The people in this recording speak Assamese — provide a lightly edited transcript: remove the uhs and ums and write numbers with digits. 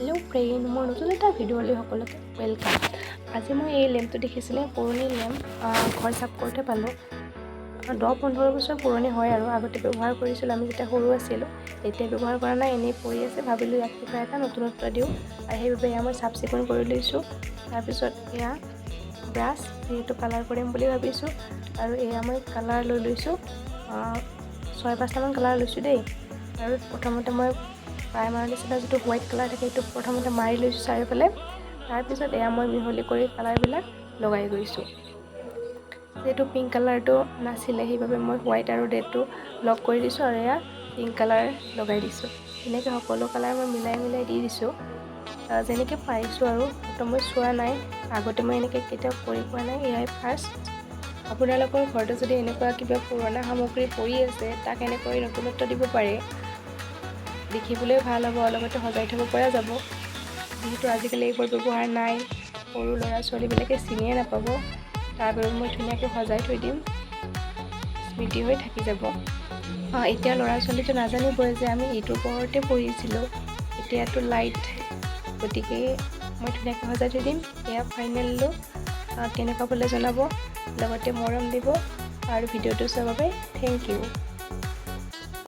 হেল্ল' ফ্ৰেণ্ড, মোৰ নতুন এটা ভিডিঅ'লৈ সকলোকে ৱেলকাম। আজি মই এই লেম্পটো দেখিছিলে, পুৰণি লেম্প, ঘৰ চাফ কৰোঁতে পালোঁ। 10-15 বছৰ পুৰণি হয় আৰু আগতে ব্যৱহাৰ কৰিছিলোঁ। আমি যেতিয়া সৰু আছিলোঁ তেতিয়া ব্যৱহাৰ কৰা নাই, এনেই পৰি আছে। ভাবিলোঁ ইয়াক কিবা এটা নতুনত্ব দিওঁ আৰু সেইবাবে এয়া মই চাফ চিকুণ কৰি লৈছোঁ। তাৰপিছত এয়া ব্ৰাছ, যিহেতু কালাৰ কৰিম বুলি ভাবিছোঁ, আৰু এয়া মই কালাৰ লৈ লৈছোঁ। 6-5টামান কালাৰ লৈছোঁ দেই। আৰু প্ৰথমতে মই প্ৰাইমাৰৰ নিচিনা যিটো হোৱাইট কালাৰ থাকে সেইটো প্ৰথমতে মাৰি লৈছোঁ চাৰিওফালে। তাৰপিছত এয়া মই মিহলি কৰি কালাৰবিলাক লগাই গৈছোঁ। যিহেতু পিংক কালাৰটো নাছিলে সেইবাবে মই হোৱাইট আৰু ৰেডটো লগ কৰি দিছোঁ আৰু এয়া পিংক কালাৰ লগাই দিছোঁ। এনেকৈ সকলো কালাৰ মই মিলাই দি দিছোঁ যেনেকৈ পাৰিছোঁ আৰু। তো মই চোৱা নাই, আগতে মই এনেকৈ কেতিয়াও কৰি পোৱা নাই, এয়াই ফাৰ্ষ্ট। আপোনালোকৰ ঘৰতে যদি এনেকুৱা কিবা পুৰণা সামগ্ৰী পৰি আছে, তাক এনেকৈ নতুনত্ব দিব পাৰে। দেখিবলৈ ভাল হ'ব, লগতে সজাই থ'ব পৰা যাব। যিহেতু আজিকালি এইবোৰ ব্যৱহাৰ নাই, সৰু ল'ৰা ছোৱালীবিলাকে চিনিয়ে নাপাব। তাৰ বাবে মই ধুনীয়াকৈ সজাই থৈ দিম, স্মৃতি হৈ থাকি যাব। এতিয়া ল'ৰা ছোৱালীটো নাজানিবই যে আমি এইটোৰ ওপৰতে পঢ়িছিলোঁ, এতিয়াতো লাইট। গতিকে মই ধুনীয়াকৈ সজাই থৈ দিম। এয়া ফাইনেল লুক। কেনেকুৱা পালে জনাব, লগতে মৰম দিব আৰু ভিডিঅ'টো চোৱাৰ বাবে থেংক ইউ।